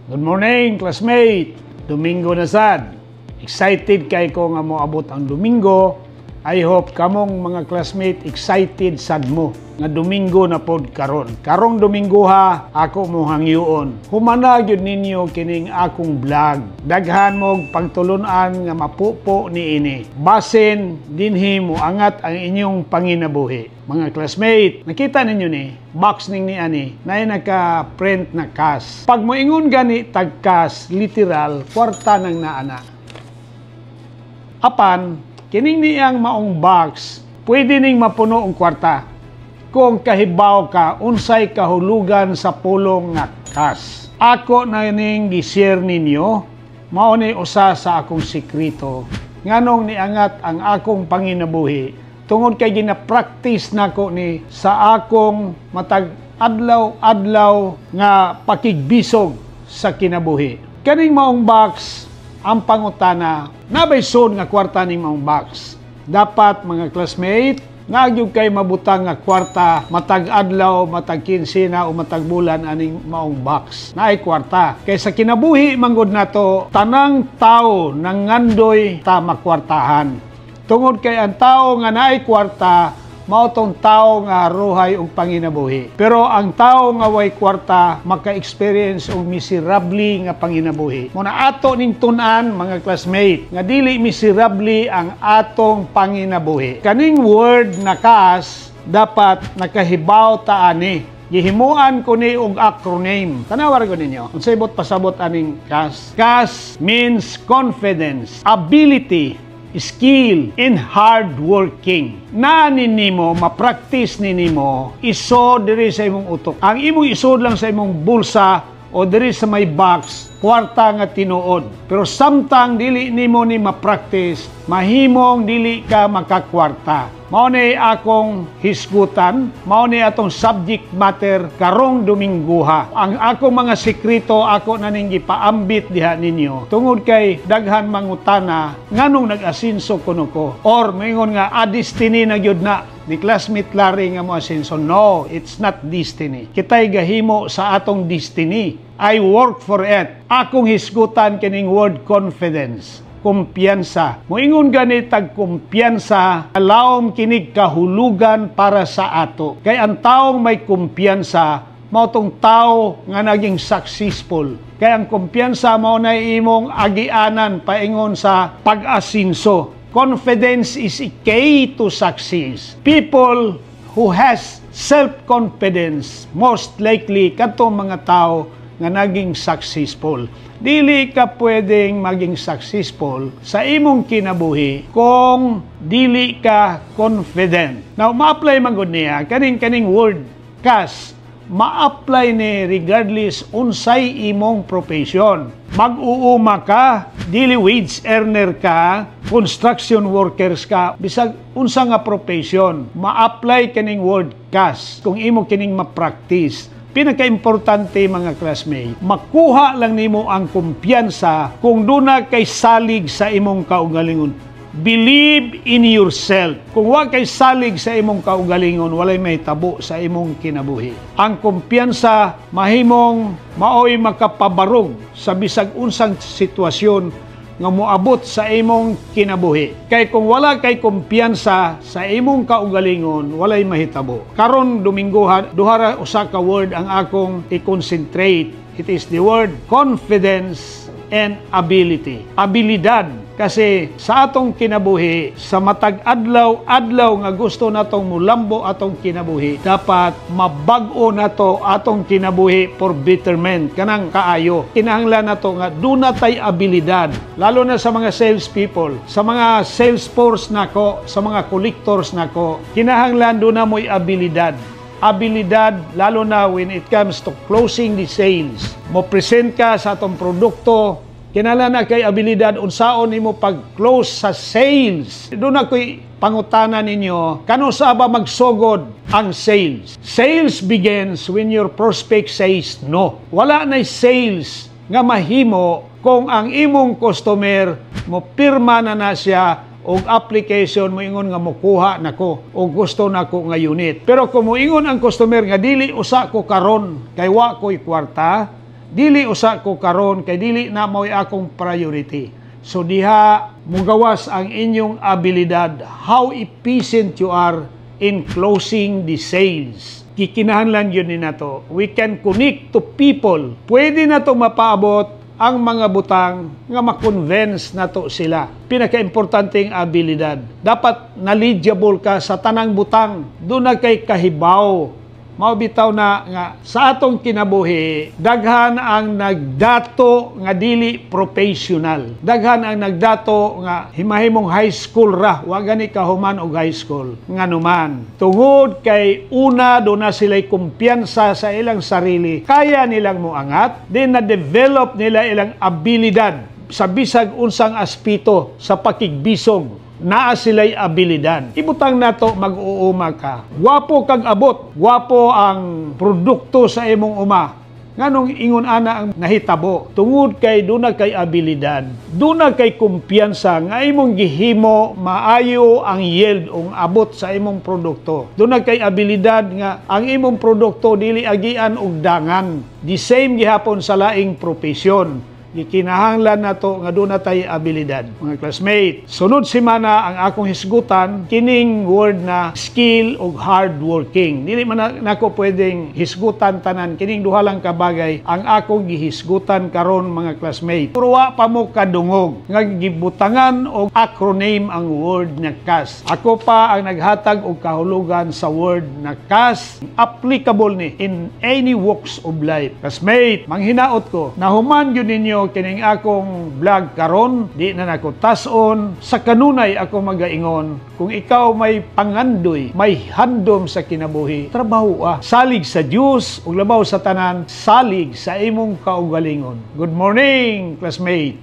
Good morning, classmate. Domingo na sad. Excited kay ko nga moabot ang Domingo. I hope kamong mga classmate excited sad mo nga Domingo na pod karon. Karong Domingo ha, ako mo hangyoon. Humana gyud ninyo kining akong vlog. Daghan mo pagtulunan nga mapupo niini. Basin dinhi mo angat ang inyong panginabuhi. Mga classmate, nakita ninyo ni, box ning ni ani, na naka-print na cash. Pag moingon gani tag cash, literal, kwarta nang naana. Apan, kining niyang maong box, pwede ning mapuno ang kwarta. Kung kahibaw ka, unsay kahulugan sa pulong nga cash. Ako na ning gi-share ninyo, mao ni usa sa akong sekreto. Nganong niangat ang akong panginabuhi. Tungod kay gina-practice nako ni sa akong matag adlaw-adlaw nga pakigbisog sa kinabuhi. Kaning maong box ang pangutana, nabay son nga kwarta ning maong box. Dapat mga classmate, nagyog kay mabutang nga kwarta matag adlaw, matag kinsena o matag bulan aning maong box. Naay kwarta. Kay sa kinabuhi manggod nato, tanang tao nangandoy ta makwartahan. Tungod kay ang tao nga naay kwarta, mao tong tao nga ruhay og panginabuhi. Pero ang tao nga way kwarta maka-experience og miserable nga panginabuhi. Muna ato ning tun-an mga classmate nga dili miserable ang atong panginabuhi. Kaning word na cash dapat nakahibaw ta ani. Gihimuan ko ni og acronym. Tanawar ko ninyo. Unsay bot pasabot aning cash? Cash means confidence, ability, skill in hard working. Na ninimo ma-practice ninimo iso diri sa imong utok. Ang imong isod lang sa imong bulsa o diri sa may box kwarta nga tinuod. Pero samtang dili nimo ni ma-practice, mahimong dili ka makakwarta. Mao ni akong hisgutan, mao ni atong subject matter karong Domingguha. Ang akong mga sekreto ako na ning gipaambit diha ninyo. Tungod kay daghan mangutana nganong nag-asinso kuno ko or moingon nga destiny na gyud na ni classmate Larry nga mo asinso. No, it's not destiny. Kitay gahimo sa atong destiny. I work for it. Akong hisgutan kining word confidence. Kumpiyansa. Moingon gani tag kumpiyansa, alawom kinig kahulugan para sa ato. Kay ang taong may kumpiyansa, mao tong tao nga naging successful. Kay ang kumpiyansa mao na imong agianan paingon sa pag-asinso. Confidence is a key to success. People who has self-confidence, most likely katong mga tao nga naging successful. Dili ka pwedeng maging successful sa imong kinabuhi kung dili ka confident. Now, ma-apply man gud niya kaning word cash, ma-apply ni regardless unsay imong profession. Mag-uuma ka, dili wage earner ka, construction workers ka, bisag unsa nga profession, ma-apply kaning word cash kung imo kining ma-practice. Pinaka-importante mga classmate, makuha lang nimo ang kumpiyansa kung duna kay salig sa imong kaugalingon. Believe in yourself. Kung wa kay salig sa imong kaugalingon, walay mahitabo sa imong kinabuhi. Ang kumpiyansa mahimong maoy makapabarog sa bisag unsang sitwasyon nga moabot sa imong kinabuhi. Kay kung wala kay kumpiyansa sa imong kaugalingon, walay mahitabo. Karon Domingguha, duha usa ka word ang akong i-concentrate. It is the word confidence and ability. Abilidad. Kasi sa atong kinabuhi, sa matag adlaw nga gusto natong mulambo atong kinabuhi, dapat mabag-o nato atong kinabuhi for betterment, kanang kaayo. Kinahanglan nato nga dunay abilidad, lalo na sa mga sales people, sa mga sales force nako, sa mga collectors nako, kinahanglan duna mo'y abilidad. Abilidad, lalo na when it comes to closing the sales. Mo present ka sa atong produkto, kinahanglan na kay abilidad unsaon nimo pag-close sa sales. Doon na ko'y pangutana ninyo, kano sa ba magsugod ang sales? Sales begins when your prospect says no. Wala na sales nga mahimo kung ang imong customer mo pirma na siya og application mo ingon nga mokuha nako o gusto nako nga unit. Pero kung mo ingon ang customer nga dili usa ko karon kay wa ko'y kwarta, Dili usa ko karon kay dili na mo'y akong priority. So diha mugawas ang inyong abilidad, how efficient you are in closing the sales. Kikinahanglan yun ni nato. We can connect to people. Pwede na to mapaabot ang mga butang nga ma-convince nato sila. Pinaka-importanting abilidad. Dapat knowledgeable ka sa tanang butang. Doon na kay kahibaw. Maubitaw na nga sa atong kinabuhi, daghan ang nagdato nga dili professional. Daghan ang nagdato nga himahimong high school ra, wa gani kahuman og high school. Nganuman, tungod kay una do na sila'y kumpiyansa sa ilang sarili, kaya nilang moangat, din na-develop nila ilang abilidad sa bisag unsang aspito sa pakigbisog. Naa sila'y abilidad. Ibutang nato mag-uuma ka. Wapo kag abot. Wapo ang produkto sa imong uma. Nganong ingon ana ang nahitabo. Tungod kay duna kay abilidad. Duna kay kumpiyansa nga imong gihimo maayo ang yield o abot sa imong produkto. Duna kay abilidad nga ang imong produkto dili agian og dangan. The same gihapon sa laing profesyon. Gikinahanglan nato nga doon na tayo abilidad. Mga classmate, sunod semana ang akong hisgutan, kining word na skill o hard working. Dili man nako pwedeng hisgutan tanan, kining duha lang kabagay ang akong gihisgutan karon mga classmate. Pero wa pa mo kadungog, nga gibutangan og acronym ang word na CAS. Ako pa ang naghatag og kahulugan sa word na CAS, applicable ni in any walks of life. Classmate, manghinaot ko, nahuman yun ninyo kining akong vlog karon, di na nako tason, sa kanunay ako magaingon, kung ikaw may pangandoy, may handom sa kinabuhi, trabaho salig sa Dios ug labaw sa tanan, salig sa imong kaugalingon. Good morning, classmate.